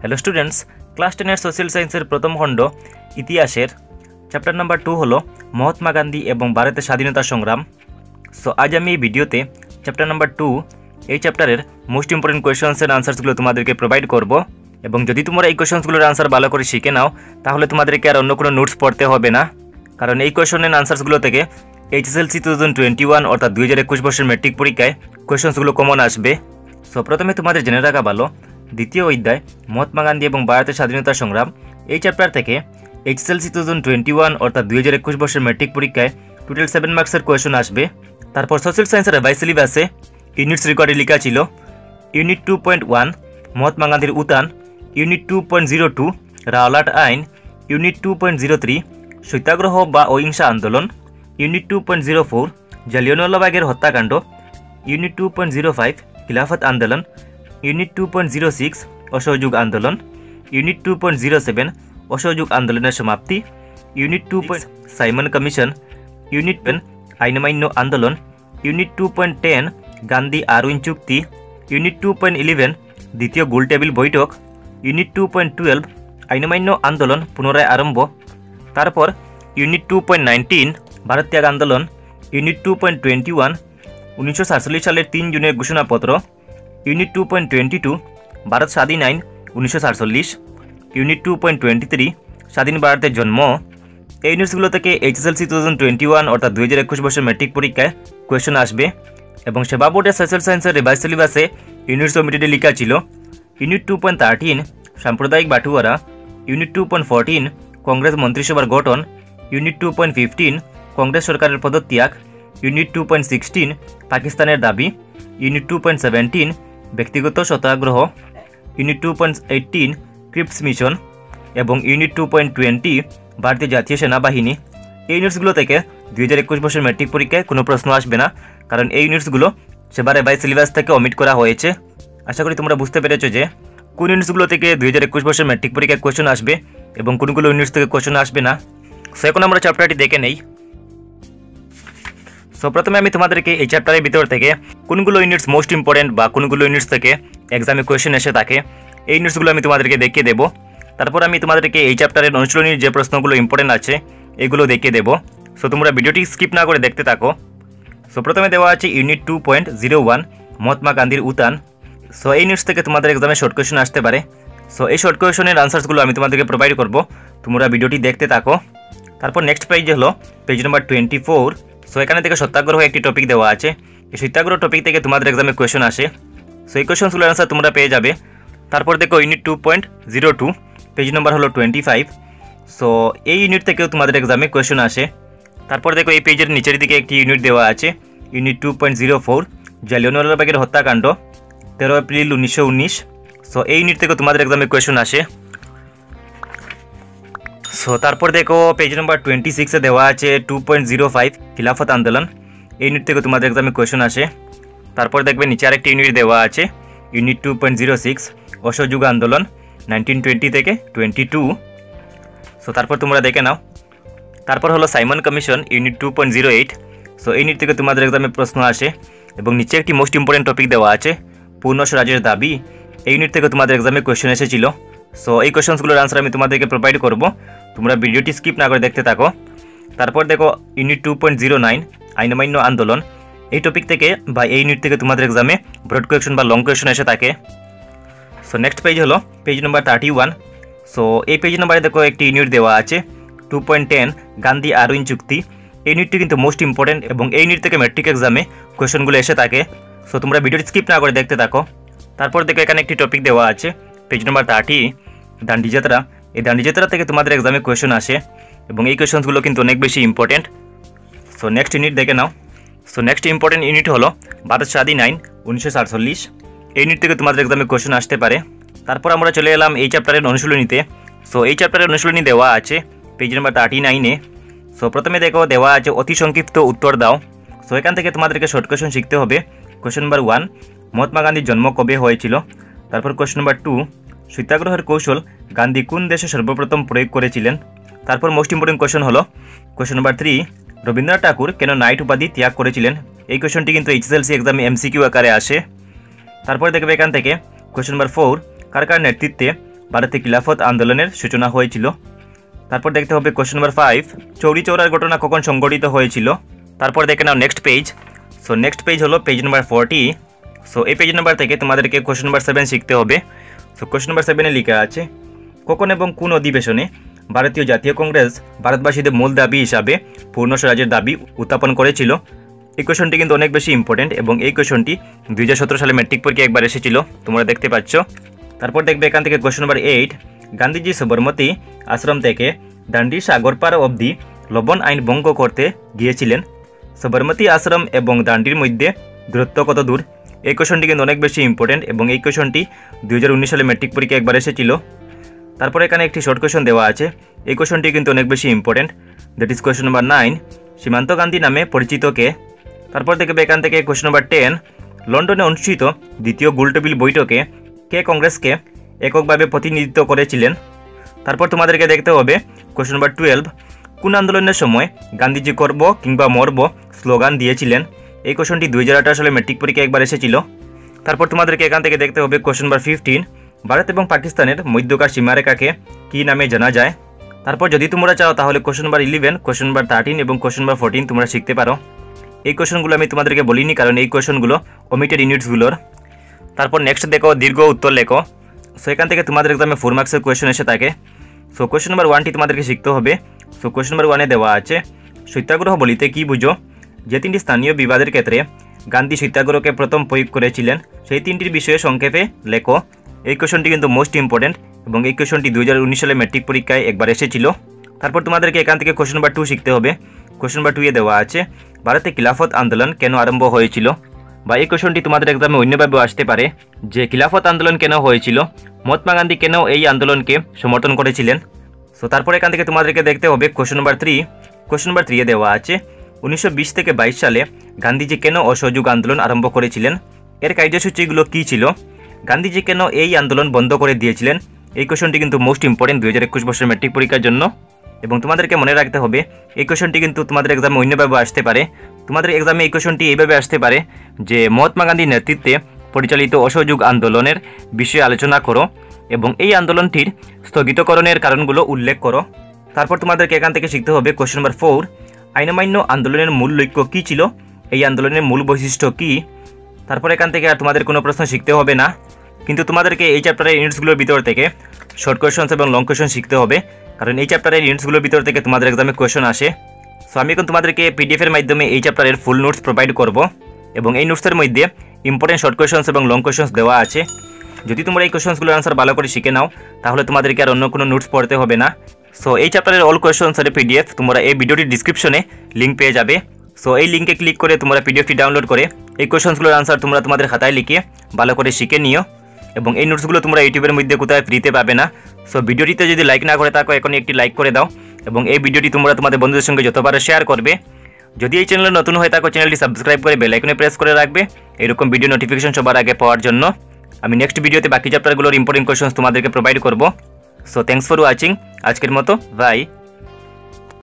Hello students, class 10 social সায়েন্সের প্রথম খণ্ড ইতিহাসের চ্যাপ্টার নাম্বার 2 হলো মহাত্মা গান্ধী এবং ভারতের স্বাধীনতা সংগ্রাম। সো আজ আমি এই ভিডিওতে চ্যাপ্টার নাম্বার 2 এই চ্যাপ্টারের মোস্ট ইম্পর্টেন্ট কোয়েশ্চেন্সের আনসার্সগুলো তোমাদেরকে প্রোভাইড করব। এবং যদি তোমরা এই কোয়েশ্চেন্সগুলোর আনসার ভালো করে শিখে নাও তাহলে তোমাদেরকে আর অন্য কোনো নোটস পড়তে হবে না, কারণ এই কোয়েশ্চেনের আনসার্সগুলো থেকে এইচএসএলসি 2021 অর্থাৎ 2021 বর্ষের ম্যাট্রিক পরীক্ষায় কোয়েশ্চেন্সগুলো কমন আসবে। সো প্রথমে তোমাদের জেনে রাখা ভালো, দ্বিতীয় অধ্যায় মহাত্মা গান্ধী এবং ভারতের স্বাধীনতা সংগ্রাম এই চ্যাপ্টার থেকে এইচএসএলসি 2021 অর্থাৎ 2021 বর্ষের ম্যাট্রিক পরীক্ষায় টোটাল 7 মার্কসের কোয়েশ্চেন আসবে। তারপর সোশ্যাল সায়েন্সের রিভাইজ সিলেবাসে ইউনিটস রেকর্ডে লেখা ছিল ইউনিট 2.1 মহাত্মা গান্ধীর উত্থান, ইউনিট 2.02 রাওলাট আইন, ইউনিট 2.03 সত্যাগ্রহ বা অহিংসা আন্দোলন, ইউনিট 2.04 জালিয়ানওয়ালাবাগের হত্যাকাণ্ড, ইউনিট 2.05 খিলাফত আন্দোলন, ইউনিট 2.06 অসহযোগ আন্দোলন, ইউনিট 2.07 অসহযোগ আন্দোলনের সমাপ্তি, ইউনিট 2. সাইমন কমিশন, ইউনিট 10 আইনমান্য আন্দোলন, ইউনিট 2.10 গান্ধী আরউইন চুক্তি, ইউনিট 2.11 দ্বিতীয় গোলটেবিল বৈঠক, ইউনিট 2.12 আইনমান্য আন্দোলন পুনরায় আরম্ভ। তারপর ইউনিট 2.19 ভারত ত্যাগ আন্দোলন, ইউনিট 2.21 1947 সালের 3 জুনের ঘোষণাপত্র, ইউনিট 2.22 ভারত স্বাধীন আইন 1947, ইউনিট 2.23 স্বাধীন ভারতের জন্ম। এই ইউনিটসগুলো থেকে এইচএসএলসি 2021 অর্থাৎ 2021 বর্ষের ম্যাট্রিক পরীক্ষায় কোয়েশ্চেন আসবে। এবং সেবা বোর্ডের সোশ্যাল সায়েন্সের রিভাইজ সিলেবাসে ইউনিটস ওমিটেডে লেখা ছিল ইউনিট 2.13 সাম্প্রদায়িক বাটুয়ারা, ইউনিট 2.14 কংগ্রেস মন্ত্রিসভার গঠন, ইউনিট 2.15 কংগ্রেস সরকারের পদত্যাগ, ইউনিট 2.16 পাকিস্তানের দাবি, ইউনিট 2.17 ব্যক্তিগত সত্যাগ্রহ, ইউনিট 2.18 ক্রিপস মিশন এবং ইউনিট 2.20 ভারতীয় জাতীয় সেনাবাহিনী। এই ইউনিটসগুলো থেকে 2021 বর্ষের ম্যাট্রিক পরীক্ষায় কোনো প্রশ্ন আসবে না, কারণ এই ইউনিটসগুলো সেবার রিভাইজ সিলেবাস থেকে অমিট করা হয়েছে। আশা করি তোমরা বুঝতে পেরেছো যে কোন ইউনিটসগুলো থেকে 2021 বর্ষের ম্যাট্রিক পরীক্ষায় কোয়েশ্চেন আসবে এবং কোনগুলো ইউনিটস থেকে কোয়েশ্চেন আসবে না। সো এখন আমরা চ্যাপ্টারটি দেখে নেই। সো প্রথমে আমি তোমাদেরকে এই চ্যাপ্টারের ভিতর থেকে কোনগুলো ইউনিটস মোস্ট ইম্পর্টেন্ট বা কোনগুলো ইউনিটস থেকে এক্সামে কোয়েশ্চেন এসে থাকে এই ইউনিটসগুলো আমি তোমাদেরকে দেখিয়ে দেবো। তারপর আমি তোমাদেরকে এই চ্যাপ্টারের অনুশীলনীর যে প্রশ্নগুলো ইম্পর্টেন্ট আছে এগুলো দেখিয়ে দেবো। সো তোমরা ভিডিওটি স্কিপ না করে দেখতে থাকো। সো প্রথমে দেওয়া আছে ইউনিট 2.01 মহাত্মা গান্ধীর উত্থান। সো এই ইউনিটস থেকে তোমাদের এক্সামে শর্ট কোয়েশ্চেন আসতে পারে। সো এই শর্ট কোয়েশ্চেনের আনসার্সগুলো আমি তোমাদেরকে প্রোভাইড করব, তোমরা ভিডিওটি দেখতে থাকো। তারপর নেক্সট পেজ হলো পেজ নাম্বার 24। সো এখানে থেকে সত্যাগ্রহ একটি টপিক দেওয়া আছে। এই সত্যাগ্রহ টপিক থেকে তোমাদের এক্সামে কোয়েশ্চেন আসে। সো এই কোয়েশ্চেনগুলোর আনসার তোমরা পেয়ে যাবে। তারপর দেখো ইউনিট 2.02 পেজ নাম্বার হলো 25। সো এই ইউনিট থেকেও তোমাদের এক্সামে কোয়েশ্চেন আসে। তারপর দেখো এই পেজের নিচের দিকে একটি ইউনিট দেওয়া আছে ইউনিট 2.04 জালিয়ানওয়ালাবাগের হত্যাকাণ্ড 13 এপ্রিল 1919। সো এই ইউনিট থেকে তোমাদের এক্সামে কোয়েশ্চেন আসে। সো তারপর দেখো পেজ নাম্বার 26-এ দেওয়া আছে 2.05 খিলাফত আন্দোলন। এই ইউনিট থেকে তোমাদের এক্সামে কোয়েশ্চেন আসে। তারপর দেখবে নিচে আরেকটি ইউনিট দেওয়া আছে ইউনিট 2.06 অসহযোগ আন্দোলন 1920 থেকে 22। সো তারপর তোমরা দেখে নাও। তারপর হলো সাইমন কমিশন ইউনিট 2.08। সো এই ইউনিট থেকে তোমাদের এক্সামে প্রশ্ন আসে। এবং নিচে একটি মোস্ট ইম্পর্টেন্ট টপিক দেওয়া আছে পূর্ণ স্বরাজের দাবি। এই ইউনিট থেকে তোমাদের এক্সামে কোয়েশ্চেন এসেছিল। সো এই কোয়েশ্চেনগুলোর আনসার আমি তোমাদেরকে প্রোভাইড করব, তোমরা ভিডিওটি স্কিপ না করে দেখতে থাকো। তারপর দেখো ইউনিট 2.09 আইনমান্য আন্দোলন। এই টপিক থেকে বা এই ইউনিট থেকে তোমাদের এক্সামে ব্রড কোয়েশ্চেন বা লং কোয়েশ্চেন এসে থাকে। সো নেক্সট পেজ হলো পেজ নাম্বার 31। সো এই পেজ নাম্বারে দেখো একটি ইউনিট দেওয়া আছে 2.10 গান্ধী আরউইন চুক্তি। এই ইউনিটটি কিন্তু মোস্ট ইম্পর্টেন্ট এবং এই ইউনিট থেকে ম্যাট্রিক এক্সামে কোয়েশ্চেনগুলো এসে থাকে। সো তোমরা ভিডিওটি স্কিপ না করে দেখতে থাকো। তারপর দেখো এখানে একটি টপিক দেওয়া আছে পেজ নাম্বার 30 দান্ডিযাত্রা। এই দান্ডিযাত্রা থেকে তোমাদের এক্সামে কোয়েশ্চেন আসে এবং এই কোয়েশ্চেনগুলো কিন্তু অনেক বেশি ইম্পর্টেন্ট। সো নেক্সট ইউনিট দেখে নাও। সো নেক্সট ইম্পর্টেন্ট ইউনিট হলো ভারত স্বাধীন আইন 1947। এই ইউনিট থেকে তোমাদের এক্সামে কোয়েশ্চেন আসতে পারে। তারপর আমরা চলে এলাম এই চ্যাপ্টারের অনুশীলনীতে। সো এই চ্যাপ্টারের অনুশীলনী দেওয়া আছে পেজ নাম্বার 39-এ। সো প্রথমে দেখো দেওয়া আছে অতি সংক্ষিপ্ত উত্তর দাও। সো এখান থেকে তোমাদেরকে শর্ট কোয়েশ্চেন শিখতে হবে। কোয়েশ্চেন নাম্বার 1 মহাত্মা গান্ধীর জন্ম কবে হয়েছিল। তারপর কোয়েশ্চেন নাম্বার 2 সত্যাগ্রহের কৌশল গান্ধী কোন দেশে সর্বপ্রথম প্রয়োগ করেছিলেন। তারপর মোস্ট ইম্পর্টেন্ট কোয়েশ্চেন হলো কোয়েশ্চেন নাম্বার 3 রবীন্দ্রনাথ ঠাকুর কেন নাইট উপাধি ত্যাগ করেছিলেন। এই কোয়েশ্চনটি কিন্তু এইচএসএলসি এক্সামে এমসিকিউ আকারে আসে। তারপর দেখবে এখান থেকে কোয়েশ্চেন নাম্বার 4 কার কার নেতৃত্বে ভারতে খিলাফত আন্দোলনের সূচনা হয়েছিল। তারপর দেখতে হবে কোশ্চেন নাম্বার 5, চৌরি চৌরার ঘটনা কখন সংঘটিত হয়েছিল। তারপর দেখে নাও next page. So next page হলো পেজ নাম্বার 40। সো এই পেজ নাম্বার থেকে তোমাদেরকে কোশ্চেন নাম্বার 7 শিখতে হবে। সো কোশ্চেন নাম্বার 7-এ লেখা আছে, কখন এবং কোন অধিবেশনে ভারতীয় জাতীয় কংগ্রেস ভারতবাসীদের মূল দাবি হিসাবে পূর্ণ স্বরাজের দাবি উত্থাপন করেছিল। এই কোশ্চেনটি কিন্তু অনেক বেশি ইম্পর্টেন্ট এবং এই কোশ্চেনটি 2017 সালে ম্যাট্রিক পরীক্ষায় একবার এসেছিল, তোমরা দেখতে পাচ্ছ। তারপর দেখবে এখান থেকে কোশ্চেন নাম্বার 8, গান্ধীজি সবরমতী আশ্রম থেকে দান্ডি সাগর পার অবধি লবণ আইন ভঙ্গ করতে গিয়েছিলেন। সবরমতী আশ্রম এবং দান্ডির মধ্যে দূরত্ব কত দূর? এই কোশ্চেনটি কিন্তু অনেক বেশি ইম্পর্টেন্ট এবং এই কোশ্চেনটি 2019 সালে ম্যাট্রিক পরীক্ষায় একবার এসেছিল। তারপর এখানে একটি শর্ট কোশ্চেন দেওয়া আছে, এই কোশ্চেনটি কিন্তু অনেক বেশি important, that is question number 9, সীমান্ত গান্ধী নামে পরিচিত কে? তারপর দেখবে এখান থেকে কোশ্চেন নাম্বার 10, লন্ডনে অনুষ্ঠিত দ্বিতীয় গোলটেবিল বৈঠকে কে কংগ্রেসকে এককভাবে প্রতিনিধিত্ব করেছিলেন? তারপর তোমাদেরকে দেখতে হবে কোশ্চেন নাম্বার 12, কোন আন্দোলনের সময় গান্ধীজি করব কিংবা মরব স্লোগান দিয়েছিলেন? এই কোশ্চেনটি 2018 সালে ম্যাট্রিক পরীক্ষায় একবার এসেছিল। তারপর তোমাদেরকে এখান থেকে দেখতে হবে কোশ্চেন নাম্বার 15, ভারত এবং পাকিস্তানের মধ্যকার সীমারেখাকে কী নামে জানা যায়? তারপর যদি তোমরা চাও তাহলে কোশ্চেন নাম্বার 11, কোশ্চেন নাম্বার 13 এবং কোশ্চেন নাম্বার 14 তোমরা শিখতে পারো। এই কোশ্চেনগুলো আমি তোমাদেরকে বলিনি কারণ এই কোশ্চেনগুলো ওমিটেড ইউনিটসগুলোর। তারপর নেক্সট দেখো দীর্ঘ উত্তর লেখো। সো এখান থেকে তোমাদের এক্সামে 4 মার্কসের কোয়েশ্চেন এসে থাকে। সো কোশ্চেন নাম্বার 1টি তোমাদেরকে শিখতে হবে। সো কোশ্চেন নাম্বার 1-এ দেওয়া আছে, সত্যাগ্রহ বলিতে কি বুঝো? যে 3টি স্থানীয় বিবাদের ক্ষেত্রে গান্ধী সত্যাগ্রহকে প্রথম প্রয়োগ করেছিলেন সেই 3টির বিষয়ে সংক্ষেপে লেখো। এই কোশ্চেনটি কিন্তু মোস্ট ইম্পর্টেন্ট এবং এই কোশ্চেনটি 2019 সালে ম্যাট্রিক পরীক্ষায় একবার এসেছিল। তারপর তোমাদেরকে এখান থেকে কোশ্চেন নাম্বার 2 শিখতে হবে। কোশ্চেন নাম্বার 2-এ দেওয়া আছে, ভারতে খিলাফত আন্দোলন কেন আরম্ভ হয়েছিল? বা এই কোশ্চেনটি তোমাদের এক্সামে অন্যভাবেও আসতে পারে যে খিলাফত আন্দোলন কেন হয়েছিল, মহাত্মা গান্ধী কেন এই আন্দোলনকে সমর্থন করেছিলেন। সো তারপর এখান থেকে তোমাদেরকে দেখতে হবে কোশ্চেন নাম্বার 3। কোশ্চেন নাম্বার 3-এ দেওয়া আছে, 1920 থেকে 22 সালে গান্ধীজি কেন অসহযোগ আন্দোলন আরম্ভ করেছিলেন? এর কার্যসূচিগুলো কী ছিল? গান্ধীজি কেন এই আন্দোলন বন্ধ করে দিয়েছিলেন? এই কোশ্চেনটি কিন্তু মোস্ট ইম্পর্টেন্ট 2021 বছরের ম্যাট্রিক পরীক্ষার জন্য এবং তোমাদেরকে মনে রাখতে হবে এই কোশ্চেনটি কিন্তু তোমাদের এক্সামে অন্যভাবে আসতে পারে। তোমাদের এক্সামে এই কোশ্চেনটি এইভাবে আসতে পারে যে মহাত্মা গান্ধীর নেতৃত্বে পরিচালিত অসহযোগ আন্দোলনের বিষয়ে আলোচনা করো এবং এই আন্দোলনটির স্থগিতকরণের কারণগুলো উল্লেখ করো। তারপর তোমাদেরকে এখান থেকে শিখতে হবে কোশ্চেন নাম্বার 4, আইন অমান্য আন্দোলনের মূল লক্ষ্য কী ছিল? এই আন্দোলনের মূল বৈশিষ্ট্য কী? তারপর এখান থেকে আর তোমাদের কোনো প্রশ্ন শিখতে হবে না, কিন্তু তোমাদেরকে এই চ্যাপ্টারের ইউনিটসগুলোর ভিতর থেকে শর্ট কোয়েশনস এবং লং কোয়েশন শিখতে হবে কারণ এই চ্যাপ্টারের ইউনিটসগুলোর ভিতর থেকে তোমাদের এক্সামে কোয়েশন আসে। সো আমি এখন তোমাদেরকে পিডিএফের মাধ্যমে এই চ্যাপ্টারের ফুল নোটস প্রোভাইড করব এবং এই নোটসের মধ্যে ইম্পর্টেন্ট শর্ট কোয়েশনস এবং লং কোয়েশনস দেওয়া আছে। যদি তোমরা এই কোয়েশনসগুলোর আনসার ভালো করে শিখে নাও তাহলে তোমাদেরকে আর অন্য কোনো নোটস পড়তে হবে না। সো এই চ্যাপ্টারের অল কোয়েশনসের পিডিএফ তোমরা এই ভিডিওটির ডিসক্রিপশনে লিঙ্ক পেয়ে যাবে। সো এই লিঙ্কে ক্লিক করে তোমরা পিডিএফটি ডাউনলোড করে এই কোয়েশনসগুলোর আনসার তোমরা তোমাদের খাতায় লিখে ভালো করে শিখে নিও এবং এই নোটসগুলো তোমরা ইউটিউবের মধ্যে কোথায় ফ্রিতে পাবে না। সো ভিডিওটিতে যদি লাইক না করে থাকো এখনই একটি লাইক করে দাও এবং এই ভিডিওটি তোমরা তোমাদের বন্ধুদের সঙ্গে যতবার শেয়ার করবে। যদি এই চ্যানেলে নতুন হয়ে থাকো চ্যানেলটি সাবস্ক্রাইব করে বেল আইকনে প্রেস করে রাখবে এরকম ভিডিও নোটিফিকেশন সবার আগে পাওয়ার জন্য। আমি নেক্সট ভিডিওতে বাকি চ্যাপ্টারগুলোর ইম্পর্টেন্ট কোয়েশনস তোমাদেরকে প্রোভাইড করব। সো থ্যাঙ্কস ফর ওয়াচিং, আজকের মতো বাই।